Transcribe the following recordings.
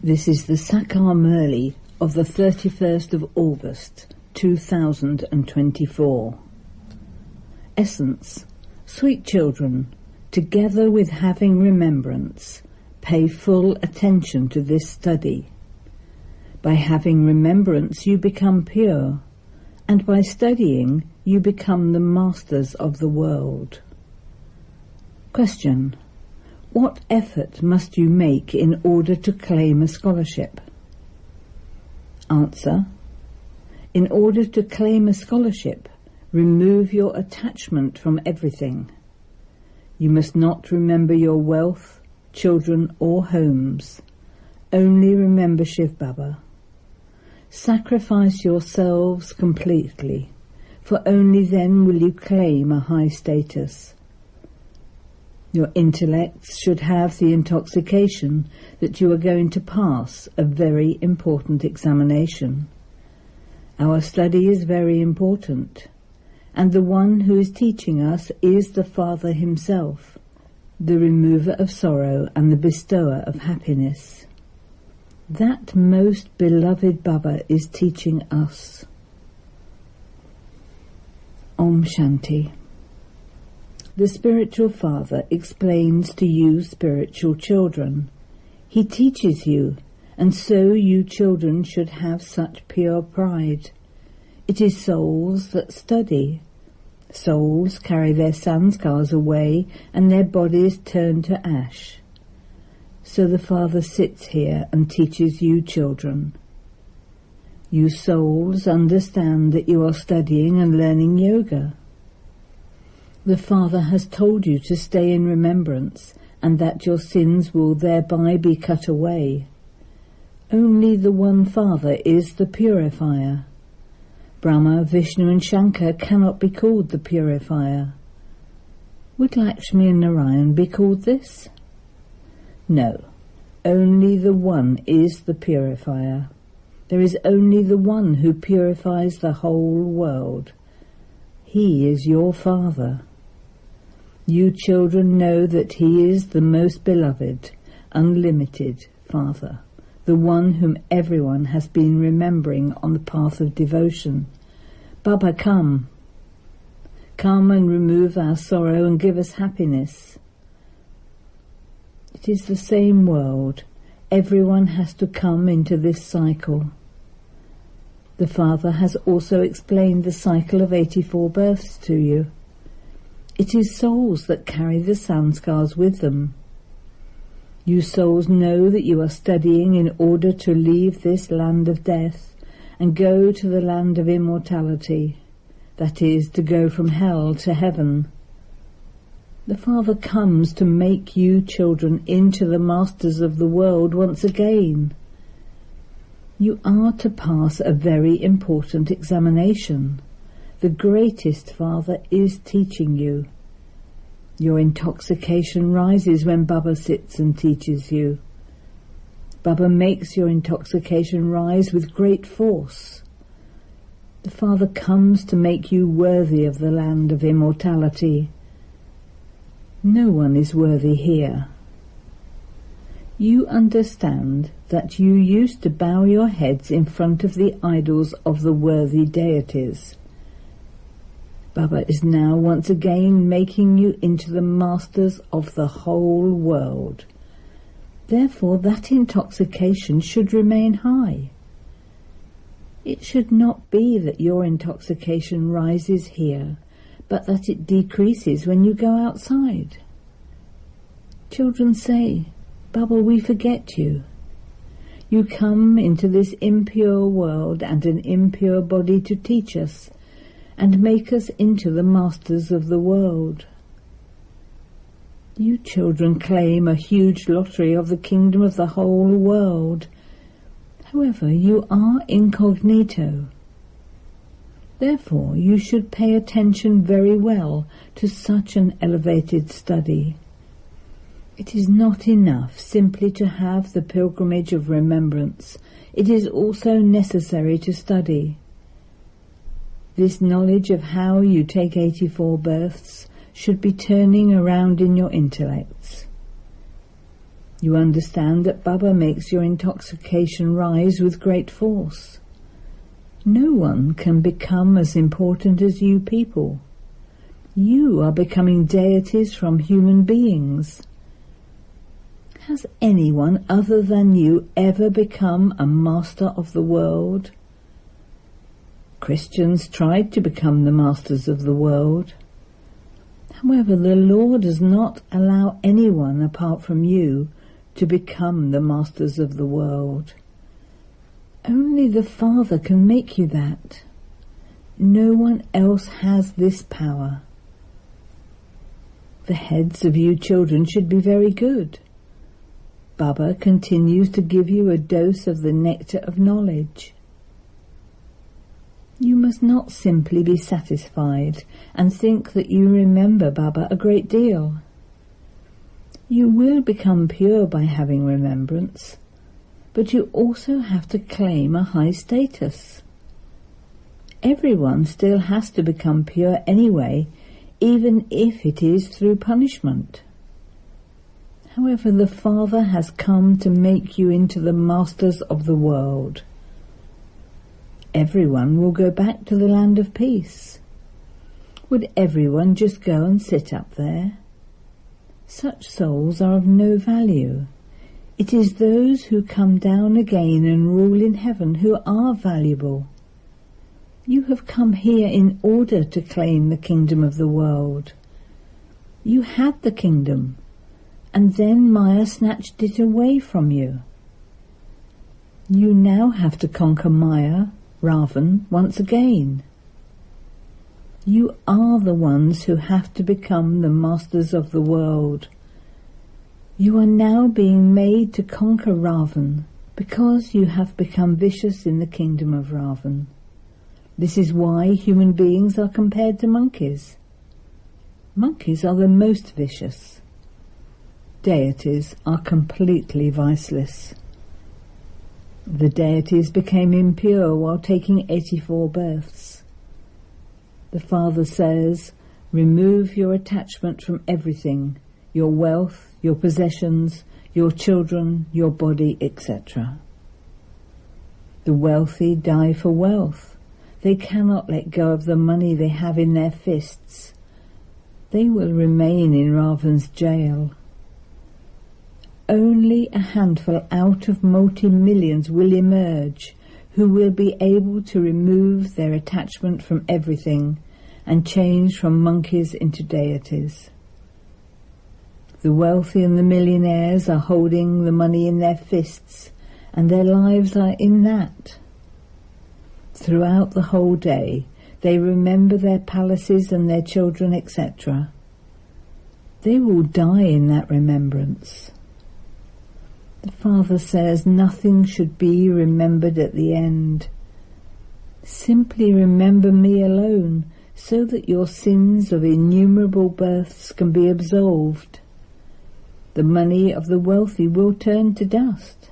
This is the Sakar Murli of the 31st of August, 2024. Essence. Sweet children, together with having remembrance, pay full attention to this study. By having remembrance you become pure, and by studying you become the masters of the world. Question. What effort must you make in order to claim a scholarship? Answer. In order to claim a scholarship, remove your attachment from everything. You must not remember your wealth, children or homes. Only remember Shiv Baba. Sacrifice yourselves completely, for only then will you claim a high status. Your intellects should have the intoxication that you are going to pass a very important examination. Our study is very important, and the one who is teaching us is the Father himself, the remover of sorrow and the bestower of happiness. That most beloved Baba is teaching us. Om Shanti. The spiritual father explains to you spiritual children. He teaches you, and so you children should have such pure pride. It is souls that study. Souls carry their sanskars away and their bodies turn to ash. So the Father sits here and teaches you children. You souls understand that you are studying and learning yoga. The Father has told you to stay in remembrance and that your sins will thereby be cut away. Only the one Father is the purifier. Brahma, Vishnu and Shankar cannot be called the purifier. Would Lakshmi and Narayan be called this? No, only the one is the purifier. There is only the one who purifies the whole world. He is your Father. You children know that he is the most beloved, unlimited Father, the one whom everyone has been remembering on the path of devotion. Baba, come. Come and remove our sorrow and give us happiness. It is the same world. Everyone has to come into this cycle. The Father has also explained the cycle of 84 births to you. It is souls that carry the sanskars with them. You souls know that you are studying in order to leave this land of death and go to the land of immortality, that is, to go from hell to heaven. The Father comes to make you children into the masters of the world once again. You are to pass a very important examination. The greatest Father is teaching you. Your intoxication rises when Baba sits and teaches you. Baba makes your intoxication rise with great force. The Father comes to make you worthy of the land of immortality. No one is worthy here. You understand that you used to bow your heads in front of the idols of the worthy deities. Baba is now once again making you into the masters of the whole world. Therefore that intoxication should remain high. It should not be that your intoxication rises here, but that it decreases when you go outside. Children say, Baba, we forget you. You come into this impure world and an impure body to teach us and make us into the masters of the world. You children claim a huge lottery of the kingdom of the whole world. However, you are incognito. Therefore, you should pay attention very well to such an elevated study. It is not enough simply to have the pilgrimage of remembrance. It is also necessary to study. This knowledge of how you take 84 births should be turning around in your intellects. You understand that Baba makes your intoxication rise with great force. No one can become as important as you people. You are becoming deities from human beings. Has anyone other than you ever become a master of the world? Christians tried to become the masters of the world. However, the Lord does not allow anyone apart from you to become the masters of the world. Only the Father can make you that. No one else has this power. The heads of you children should be very good. Baba continues to give you a dose of the nectar of knowledge. You must not simply be satisfied and think that you remember Baba a great deal. You will become pure by having remembrance, but you also have to claim a high status. Everyone still has to become pure anyway, even if it is through punishment. However, the Father has come to make you into the masters of the world. Everyone will go back to the land of peace. Would everyone just go and sit up there? Such souls are of no value. It is those who come down again and rule in heaven who are valuable. You have come here in order to claim the kingdom of the world. You had the kingdom, and then Maya snatched it away from you. You now have to conquer Maya, Ravan, once again. You are the ones who have to become the masters of the world. You are now being made to conquer Ravan because you have become vicious in the kingdom of Ravan. This is why human beings are compared to monkeys. Monkeys are the most vicious. Deities are completely viceless. The deities became impure while taking 84 births. The Father says, remove your attachment from everything, your wealth, your possessions, your children, your body, etc. The wealthy die for wealth. They cannot let go of the money they have in their fists. They will remain in Ravan's jail. Only a handful out of multi-millions will emerge who will be able to remove their attachment from everything and change from monkeys into deities. The wealthy and the millionaires are holding the money in their fists, and their lives are in that. Throughout the whole day, they remember their palaces and their children, etc. They will die in that remembrance. The Father says nothing should be remembered at the end. Simply remember me alone, so that your sins of innumerable births can be absolved. The money of the wealthy will turn to dust.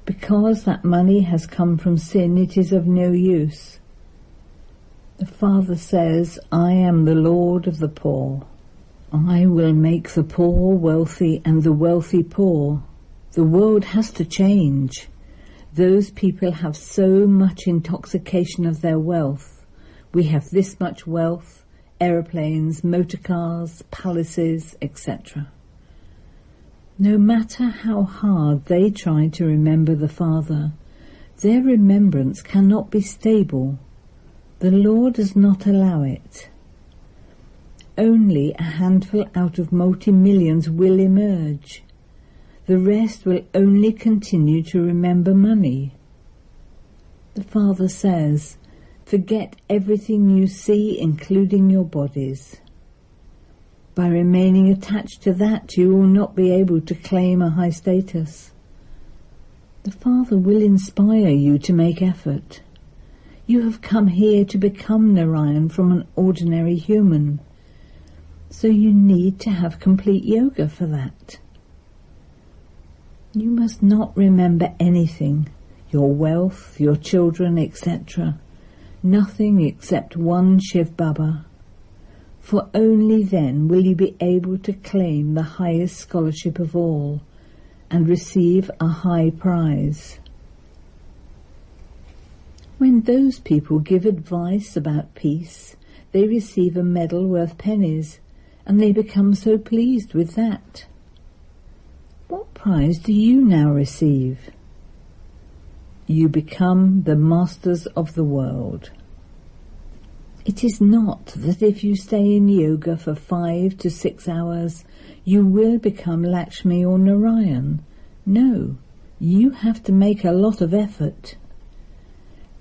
Because that money has come from sin, it is of no use. The Father says, I am the Lord of the poor. I will make the poor wealthy and the wealthy poor. The world has to change. Those people have so much intoxication of their wealth. We have this much wealth, aeroplanes, motor cars, palaces, etc. No matter how hard they try to remember the Father, their remembrance cannot be stable. The Lord does not allow it. Only a handful out of multi-millions will emerge. The rest will only continue to remember money. The Father says, forget everything you see, including your bodies. By remaining attached to that, you will not be able to claim a high status. The Father will inspire you to make effort. You have come here to become Narayan from an ordinary human, so you need to have complete yoga for that. You must not remember anything, your wealth, your children, etc. Nothing except one Shiv Baba. For only then will you be able to claim the highest scholarship of all, and receive a high prize. When those people give advice about peace, they receive a medal worth pennies, and they become so pleased with that. What prize do you now receive? You become the masters of the world. It is not that if you stay in yoga for 5 to 6 hours, you will become Lakshmi or Narayan. No, you have to make a lot of effort.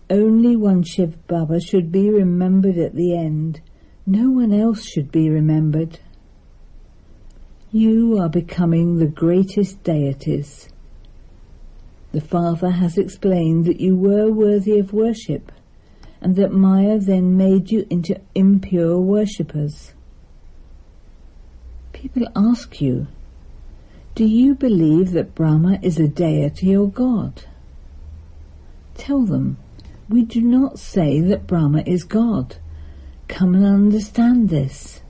Only one Shiv Baba should be remembered at the end. No one else should be remembered. You are becoming the greatest deities. The Father has explained that you were worthy of worship, and that Maya then made you into impure worshippers. People ask you, do you believe that Brahma is a deity or God? Tell them, we do not say that Brahma is God. Come and understand this.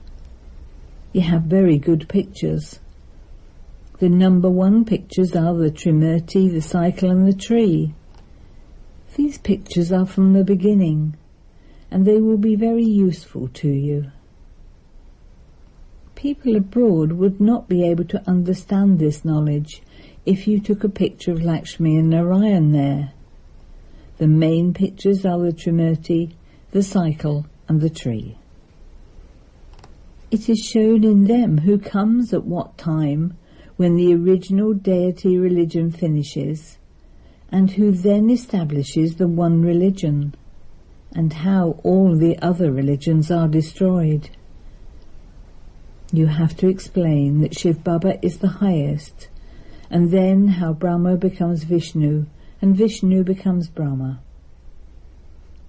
You have very good pictures. The number 1 pictures are the Trimurti, the cycle and the tree. These pictures are from the beginning, and they will be very useful to you. People abroad would not be able to understand this knowledge if you took a picture of Lakshmi and Narayan there. The main pictures are the Trimurti, the cycle and the tree. It is shown in them who comes at what time when the original deity religion finishes, and who then establishes the one religion, and how all the other religions are destroyed. You have to explain that Shiv Baba is the highest, and then how Brahma becomes Vishnu, and Vishnu becomes Brahma.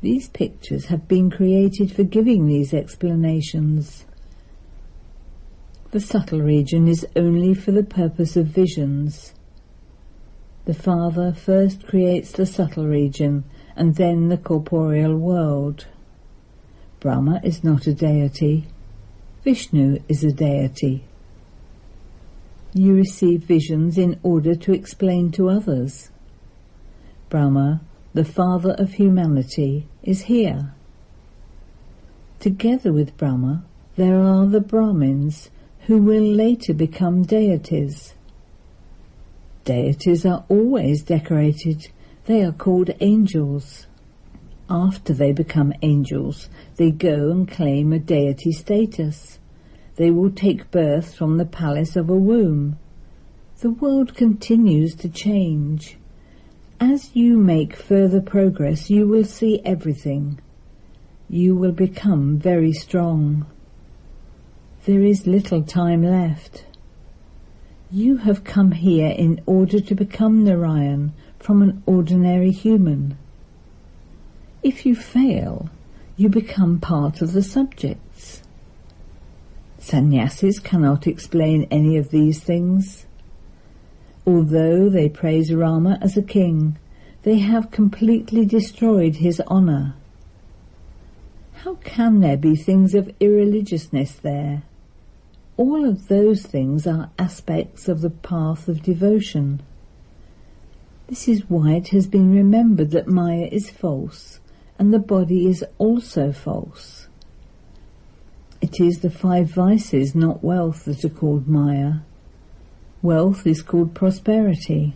These pictures have been created for giving these explanations. The subtle region is only for the purpose of visions. The Father first creates the subtle region and then the corporeal world. Brahma is not a deity. Vishnu is a deity. You receive visions in order to explain to others. Brahma, the Father of humanity, is here. Together with Brahma, there are the Brahmins, who will later become deities. Deities are always decorated. They are called angels. After they become angels, they go and claim a deity status. They will take birth from the palace of a womb. The world continues to change. As you make further progress, you will see everything. You will become very strong. There is little time left. You have come here in order to become Narayan from an ordinary human. If you fail, you become part of the subjects. Sannyasis cannot explain any of these things. Although they praise Rama as a king, they have completely destroyed his honour. How can there be things of irreligiousness there? All of those things are aspects of the path of devotion. This is why it has been remembered that Maya is false, and the body is also false. It is the 5 vices, not wealth, that are called Maya. Wealth is called prosperity.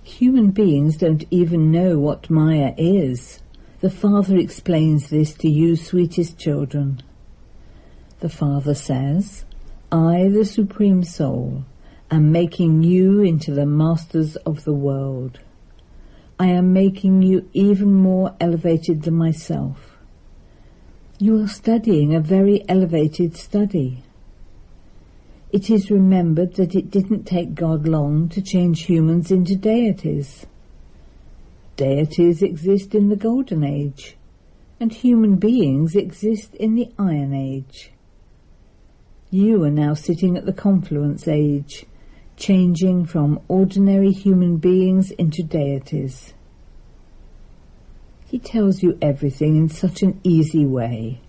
Human beings don't even know what Maya is. The Father explains this to you, sweetest children. The Father says, I, the Supreme Soul, am making you into the masters of the world. I am making you even more elevated than myself. You are studying a very elevated study. It is remembered that it didn't take God long to change humans into deities. Deities exist in the Golden Age, and human beings exist in the Iron Age. You are now sitting at the confluence age, changing from ordinary human beings into deities. He tells you everything in such an easy way.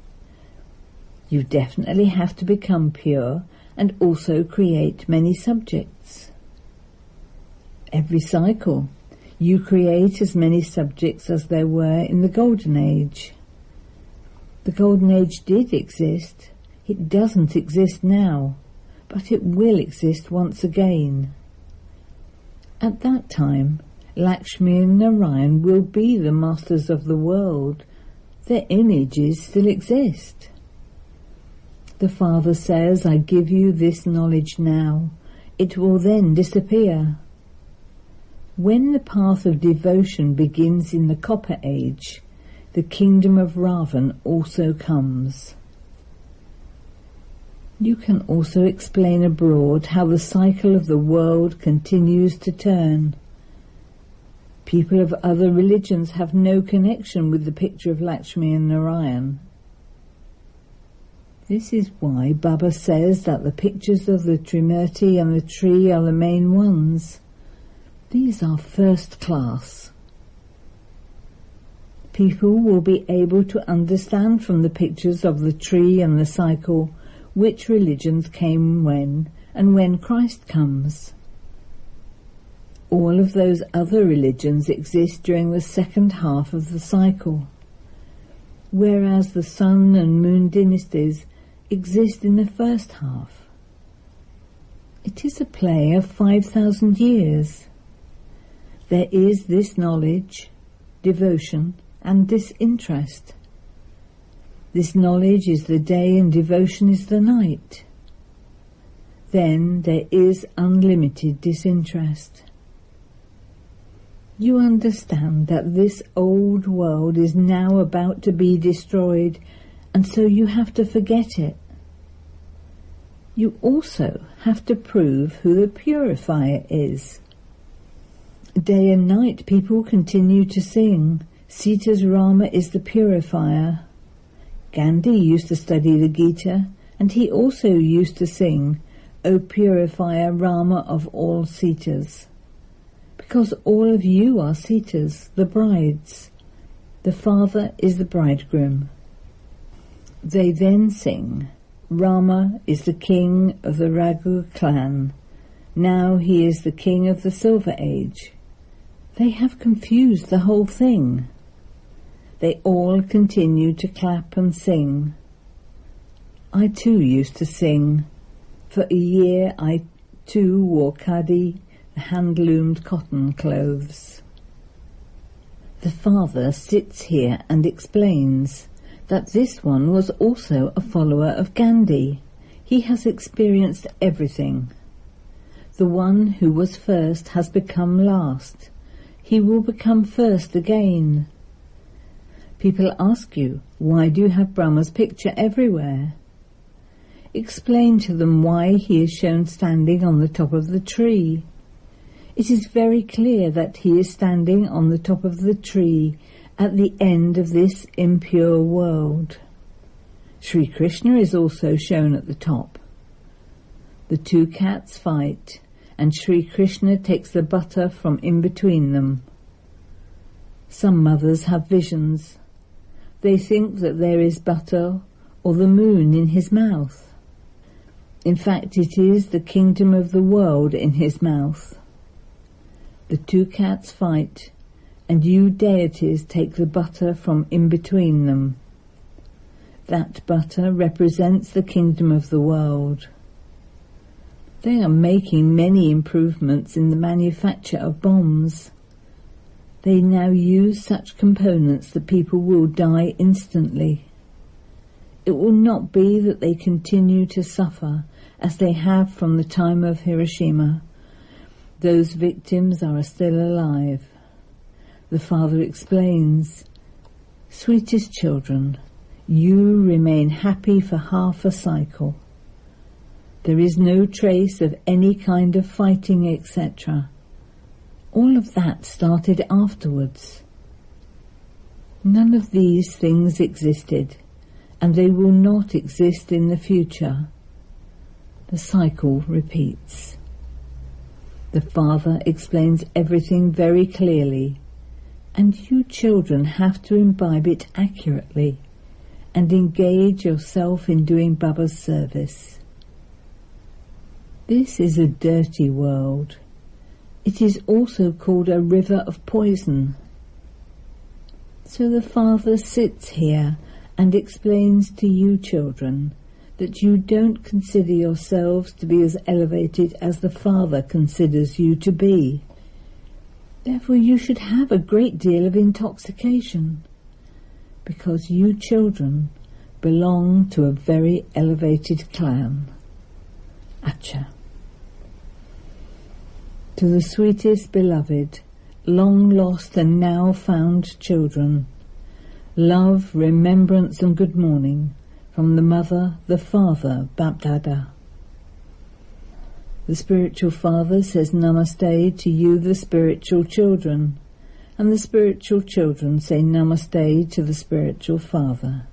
You definitely have to become pure and also create many subjects. Every cycle. You create as many subjects as there were in the Golden Age. The Golden Age did exist. It doesn't exist now, but it will exist once again. At that time, Lakshmi and Narayan will be the masters of the world. Their images still exist. The Father says, I give you this knowledge now. It will then disappear. When the path of devotion begins in the Copper Age, the kingdom of Ravan also comes. You can also explain abroad how the cycle of the world continues to turn. People of other religions have no connection with the picture of Lakshmi and Narayan. This is why Baba says that the pictures of the Trimurti and the tree are the main ones. These are first class. People will be able to understand from the pictures of the tree and the cycle which religions came when and when Christ comes. All of those other religions exist during the second half of the cycle, whereas the sun and moon dynasties exist in the first half. It is a play of 5,000 years. There is this knowledge, devotion, and disinterest. This knowledge is the day and devotion is the night. Then there is unlimited disinterest. You understand that this old world is now about to be destroyed, and so you have to forget it. You also have to prove who the purifier is. Day and night people continue to sing, Sita's Rama is the purifier. Gandhi used to study the Gita, and he also used to sing, O purifier Rama of all Sitas. Because all of you are Sitas, the brides. The father is the bridegroom. They then sing, Rama is the king of the Raghu clan. Now he is the king of the Silver Age. They have confused the whole thing. They all continue to clap and sing. I too used to sing. For a year I too wore khadi, hand-loomed cotton clothes. The father sits here and explains that this one was also a follower of Gandhi. He has experienced everything. The one who was first has become last. He will become first again. People ask you, why do you have Brahma's picture everywhere? Explain to them why he is shown standing on the top of the tree. It is very clear that he is standing on the top of the tree at the end of this impure world. Sri Krishna is also shown at the top. The two cats fight, and Sri Krishna takes the butter from in between them. Some mothers have visions. They think that there is butter or the moon in his mouth. In fact, it is the kingdom of the world in his mouth. The two cats fight, and you deities take the butter from in between them. That butter represents the kingdom of the world. They are making many improvements in the manufacture of bombs. They now use such components that people will die instantly. It will not be that they continue to suffer as they have from the time of Hiroshima. Those victims are still alive. The father explains, Sweetest children, you remain happy for half a cycle. There is no trace of any kind of fighting, etc. All of that started afterwards. None of these things existed, and they will not exist in the future. The cycle repeats. The father explains everything very clearly, and you children have to imbibe it accurately and engage yourself in doing Baba's service. This is a dirty world. It is also called a river of poison. So the Father sits here and explains to you children that you don't consider yourselves to be as elevated as the Father considers you to be. Therefore you should have a great deal of intoxication, because you children belong to a very elevated clan. Acha. To the sweetest beloved, long lost and now found children, love, remembrance and good morning from the Mother, the Father, Bapdada. The spiritual father says namaste to you, the spiritual children, and the spiritual children say namaste to the spiritual father.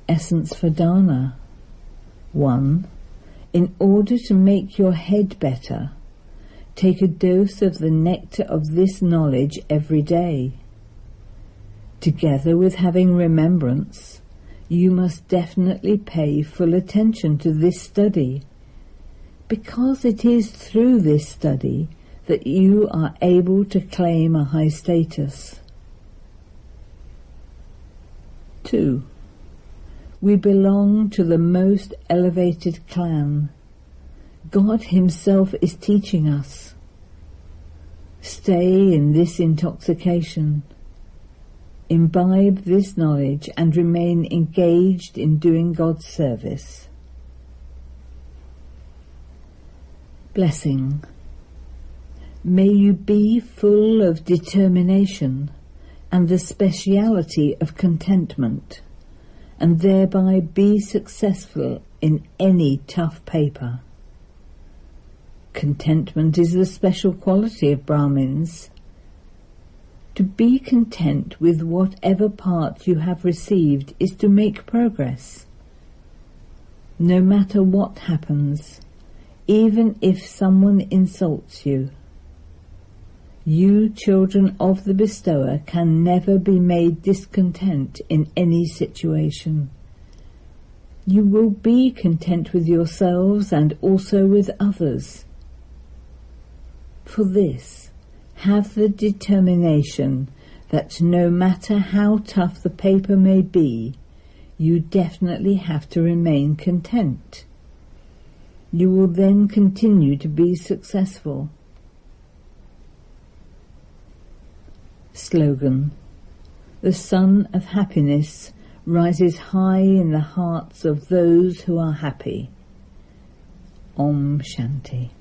Essence for dana. 1. In order to make your head better, take a dose of the nectar of this knowledge every day. Together with having remembrance, you must definitely pay full attention to this study, because it is through this study that you are able to claim a high status. 2. We belong to the most elevated clan. God Himself is teaching us. Stay in this intoxication. Imbibe this knowledge and remain engaged in doing God's service. Blessing. May you be full of determination and the speciality of contentment, and thereby be successful in any tough paper. Contentment is the special quality of Brahmins. To be content with whatever part you have received is to make progress. No matter what happens, even if someone insults you, you children of the bestower can never be made discontent in any situation. You will be content with yourselves and also with others. For this, have the determination that no matter how tough the paper may be, you definitely have to remain content. You will then continue to be successful. Slogan. The sun of happiness rises high in the hearts of those who are happy. Om Shanti.